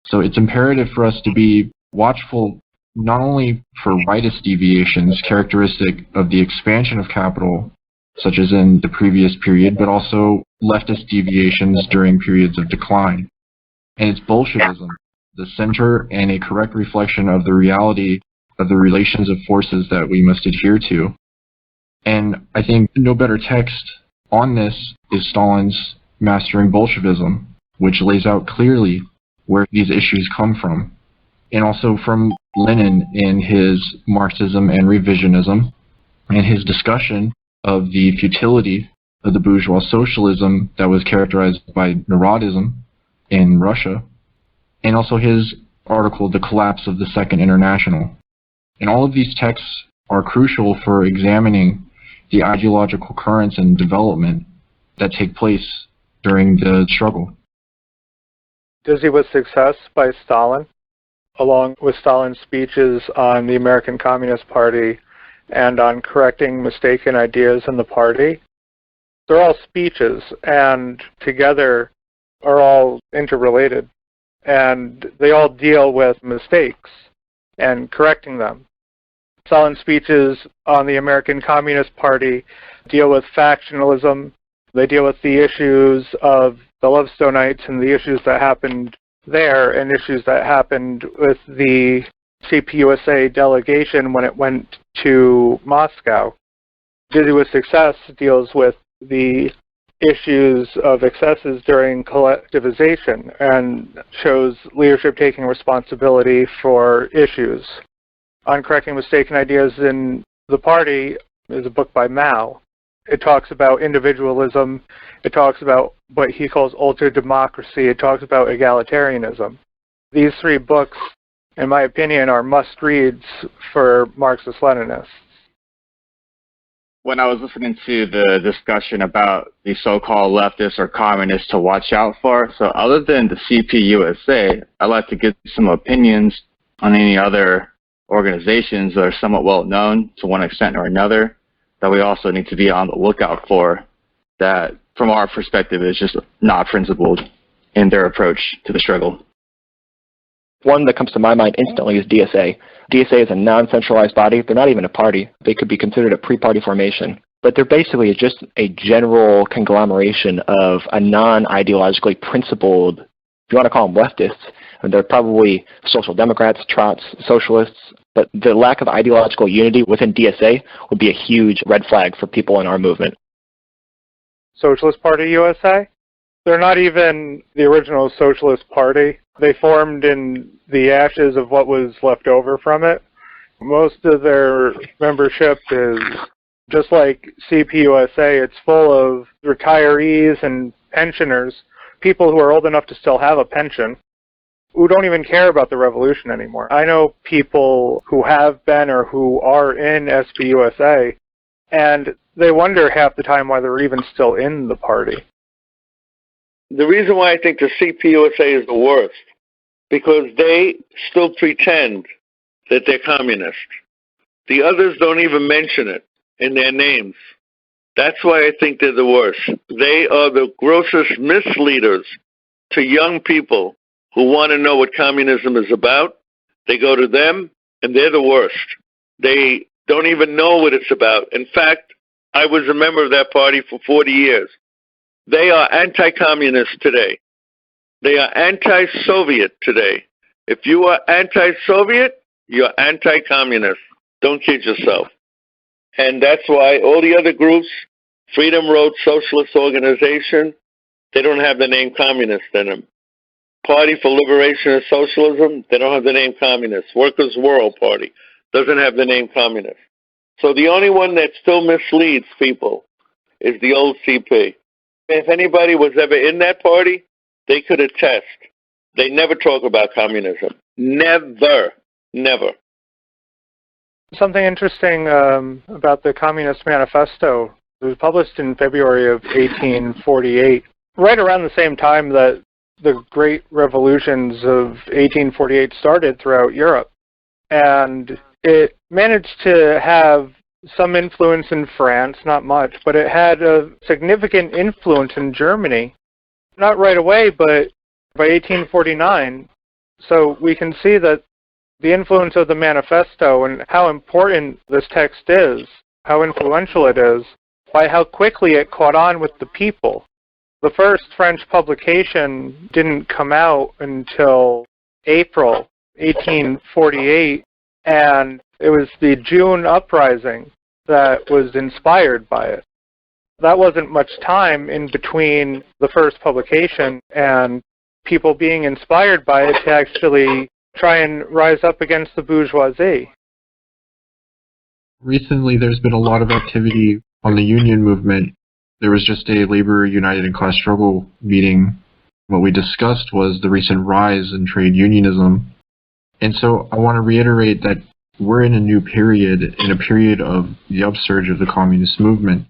So it's imperative for us to be watchful not only for rightist deviations characteristic of the expansion of capital, such as in the previous period, but also leftist deviations during periods of decline. And it's Bolshevism, the center and a correct reflection of the reality of the relations of forces that we must adhere to. And I think no better text on this is Stalin's Mastering Bolshevism, which lays out clearly where these issues come from. And also from Lenin in his Marxism and Revisionism, and his discussion of the futility of the bourgeois socialism that was characterized by neurotism in Russia, and also his article, The Collapse of the Second International. And all of these texts are crucial for examining the ideological currents and development that take place during the struggle. Dizzy with Success by Stalin, along with Stalin's speeches on the American Communist Party and on correcting mistaken ideas in the party. They're all speeches, and together are all interrelated, and they all deal with mistakes and correcting them. Stalin's speeches on the American Communist Party deal with factionalism. They deal with the issues of the Lovestonites and the issues that happened there, and issues that happened with the CPUSA delegation when it went to Moscow. Dizzy with Success deals with the issues of excesses during collectivization and shows leadership taking responsibility for issues. On Correcting Mistaken Ideas in the Party is a book by Mao. It talks about individualism. It talks about what he calls ultra-democracy. It talks about egalitarianism. These three books, in my opinion, are must-reads for Marxist-Leninists. When I was listening to the discussion about the so-called leftists or communists to watch out for, so other than the CPUSA, I'd like to get some opinions on any other organizations that are somewhat well known to one extent or another that we also need to be on the lookout for, that from our perspective is just not principled in their approach to the struggle. One that comes to my mind instantly is DSA. DSA is a non-centralized body. They're not even a party. They could be considered a pre-party formation. But they're basically just a general conglomeration of a non-ideologically principled, if you want to call them leftists, and they're probably social democrats, trots, socialists, but the lack of ideological unity within DSA would be a huge red flag for people in our movement. Socialist Party USA? They're not even the original Socialist Party. They formed in the ashes of what was left over from it. Most of their membership is just like CPUSA. It's full of retirees and pensioners, people who are old enough to still have a pension, who don't even care about the revolution anymore. I know people who have been or who are in SPUSA, and they wonder half the time why they're even still in the party. The reason why I think the CPUSA is the worst, because they still pretend that they're communist. The others don't even mention it in their names. That's why I think they're the worst. They are the grossest misleaders to young people who want to know what communism is about. They go to them, and they're the worst. They don't even know what it's about. In fact, I was a member of that party for 40 years. They are anti-communist today. They are anti-Soviet today. If you are anti-Soviet, you're anti-communist. Don't kid yourself. And that's why all the other groups, Freedom Road Socialist Organization, they don't have the name communist in them. Party for Liberation and Socialism, they don't have the name communist. Workers' World Party doesn't have the name communist. So the only one that still misleads people is the old CP. If anybody was ever in that party, they could attest. They never talk about communism. Never. Never. Something interesting about the Communist Manifesto. It was published in February of 1848, right around the same time that the great revolutions of 1848 started throughout Europe. And it managed to have some influence in France, not much, but it had a significant influence in Germany. Not right away, but by 1849. So we can see that the influence of the manifesto and how important this text is, how influential it is, by how quickly it caught on with the people. The first French publication didn't come out until April 1848, and it was the June uprising that was inspired by it. That wasn't much time in between the first publication and people being inspired by it to actually try and rise up against the bourgeoisie. Recently, there's been a lot of activity on the union movement. There was just a Labor United in Class Struggle meeting. What we discussed was the recent rise in trade unionism. And so I want to reiterate that we're in a new period, in a period of the upsurge of the communist movement.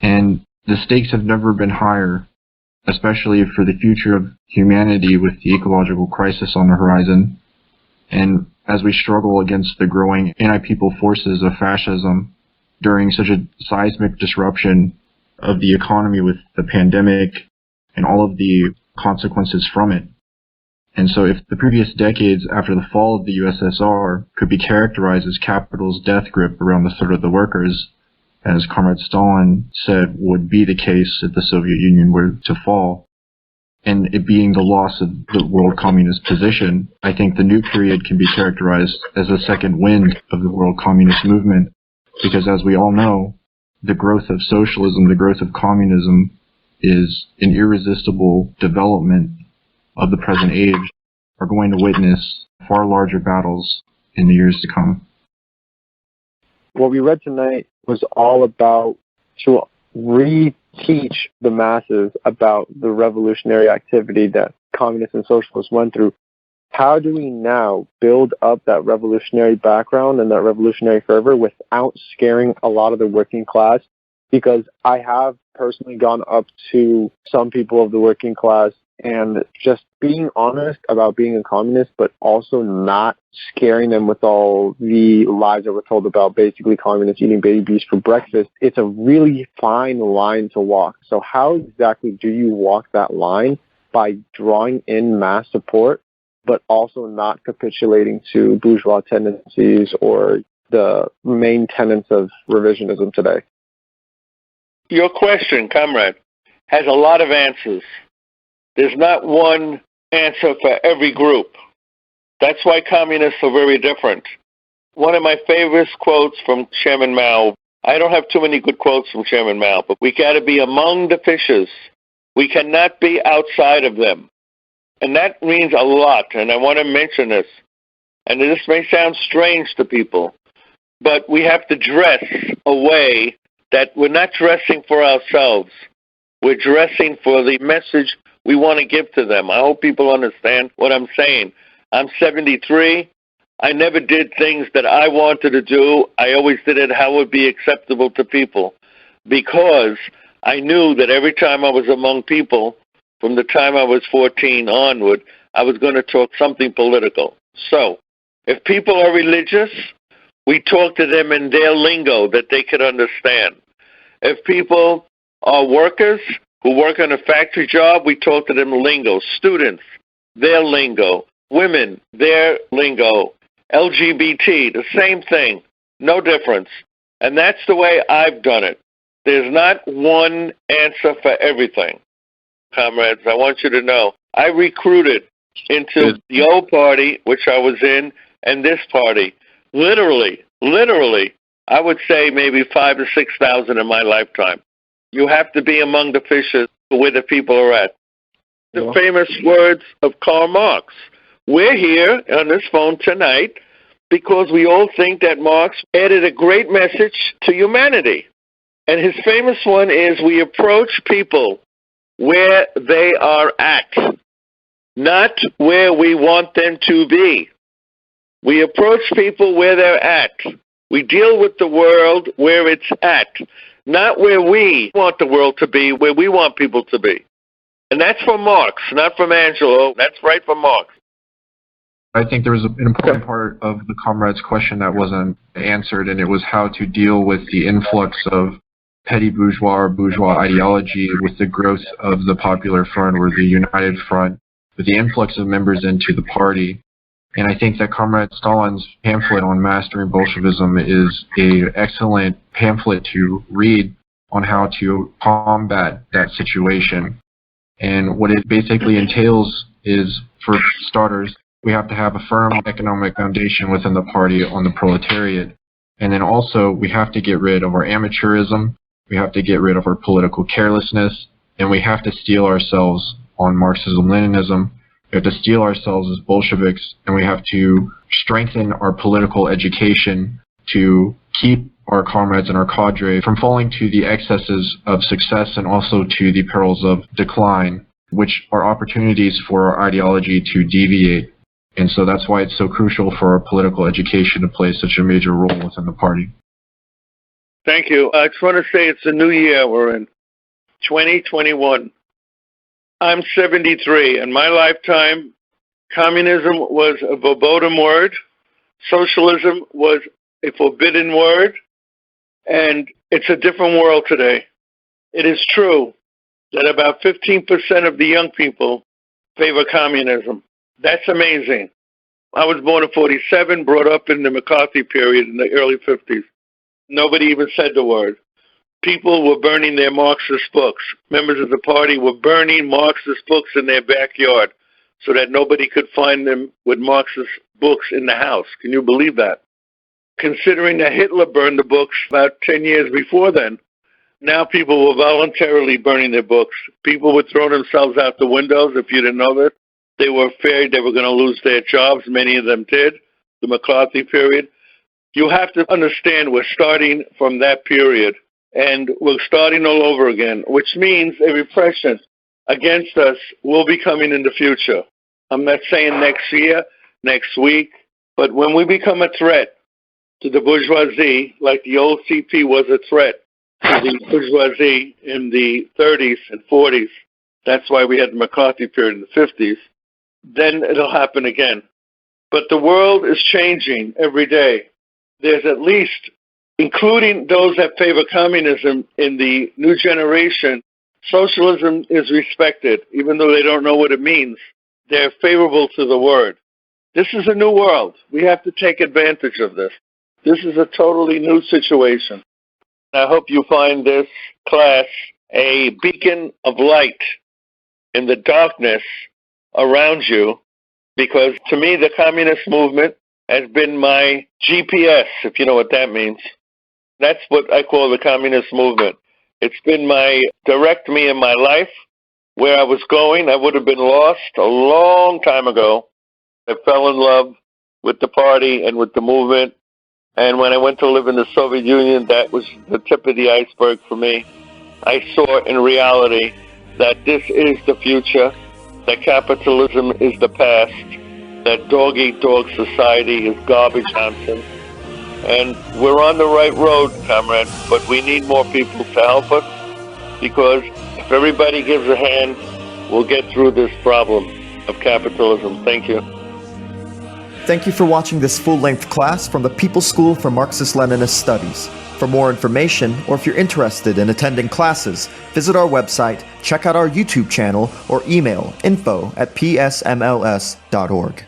And the stakes have never been higher, especially for the future of humanity with the ecological crisis on the horizon. And as we struggle against the growing anti-people forces of fascism during such a seismic disruption of the economy with the pandemic and all of the consequences from it. And so if the previous decades after the fall of the USSR could be characterized as capital's death grip around the throat of the workers, as Comrade Stalin said would be the case if the Soviet Union were to fall, and it being the loss of the world communist position, I think the new period can be characterized as a second wind of the world communist movement, because as we all know, the growth of socialism, the growth of communism is an irresistible development of the present age. Are going to witness far larger battles in the years to come. What we read tonight was all about to re-teach the masses about the revolutionary activity that communists and socialists went through. How do we now build up that revolutionary background and that revolutionary fervor without scaring a lot of the working class? Because I have personally gone up to some people of the working class and just being honest about being a communist, but also not scaring them with all the lies that were told about basically communists eating babies for breakfast. It's a really fine line to walk. So how exactly do you walk that line by drawing in mass support, but also not capitulating to bourgeois tendencies or the main tenets of revisionism today? Your question, comrade, has a lot of answers. There's not one answer for every group. That's why communists are very different. One of my favorite quotes from Chairman Mao, I don't have too many good quotes from Chairman Mao, but we got to be among the fishes. We cannot be outside of them. And that means a lot, and I want to mention this. And this may sound strange to people, but we have to dress a way that we're not dressing for ourselves. We're dressing for the message we want to give to them. I hope people understand what I'm saying. I'm 73. I never did things that I wanted to do. I always did it how it would be acceptable to people, because I knew that every time I was among people, from the time I was 14 onward, I was going to talk something political. So, if people are religious, we talk to them in their lingo that they could understand. If people are workers who work on a factory job, we talk to them lingo. Students, their lingo. Women, their lingo. LGBT, the same thing. No difference. And that's the way I've done it. There's not one answer for everything. Comrades, I want you to know, I recruited into the old party, which I was in, and this party. Literally, I would say maybe 5,000 to 6,000 in my lifetime. You have to be among the fishes where the people are at. The famous words of Karl Marx. We're here on this phone tonight because we all think that Marx added a great message to humanity. And his famous one is, we approach people where they are at, not where we want them to be. We approach people where they're at. We deal with the world where it's at, not where we want the world to be, where we want people to be. And that's from Marx, not from Angelo. That's right from Marx. I think there was an important part of the comrade's question that wasn't answered, and it was how to deal with the influx of petty bourgeois or bourgeois ideology with the growth of the Popular Front or the United Front, with the influx of members into the party. And I think that Comrade Stalin's pamphlet on Mastering Bolshevism is an excellent pamphlet to read on how to combat that situation. And what it basically entails is, for starters, we have to have a firm economic foundation within the party on the proletariat. And then also, we have to get rid of our amateurism, we have to get rid of our political carelessness, and we have to steel ourselves on Marxism-Leninism. We have to steel ourselves as Bolsheviks, and we have to strengthen our political education to keep our comrades and our cadre from falling to the excesses of success and also to the perils of decline, which are opportunities for our ideology to deviate. And so that's why it's so crucial for our political education to play such a major role within the party. Thank you. I just want to say it's a new year we're in, 2021. I'm 73. In my lifetime, communism was a verboten word, socialism was a forbidden word, and it's a different world today. It is true that about 15% of the young people favor communism. That's amazing. I was born in 47, brought up in the McCarthy period in the early 50s. Nobody even said the word. People were burning their Marxist books. Members of the party were burning Marxist books in their backyard so that nobody could find them with Marxist books in the house. Can you believe that? Considering that Hitler burned the books about 10 years before then, now people were voluntarily burning their books. People would throw themselves out the windows, if you didn't know that. They were afraid they were going to lose their jobs. Many of them did, the McCarthy period. You have to understand we're starting from that period, and we're starting all over again, which means a repression against us will be coming in the future. I'm not saying next year, next week, but when we become a threat to the bourgeoisie, like the old CP was a threat to the bourgeoisie in the 30s and 40s, that's why we had the McCarthy period in the 50s, then it'll happen again. But the world is changing every day. There's at least, including those that favor communism in the new generation, socialism is respected, even though they don't know what it means. They're favorable to the word. This is a new world. We have to take advantage of this. This is a totally new situation. I hope you find this class a beacon of light in the darkness around you, because to me the communist movement has been my GPS, if you know what that means. That's what I call the communist movement. It's been my direct me in my life. Where I was going, I would have been lost a long time ago. I fell in love with the party and with the movement. And when I went to live in the Soviet Union, that was the tip of the iceberg for me. I saw in reality that this is the future, that capitalism is the past, that dog-eat-dog society is garbage nonsense. And we're on the right road, comrades, but we need more people to help us, because if everybody gives a hand, we'll get through this problem of capitalism. Thank you. Thank you for watching this full-length class from the People's School for Marxist-Leninist Studies. For more information, or if you're interested in attending classes, visit our website, check out our YouTube channel, or email info@psmls.org.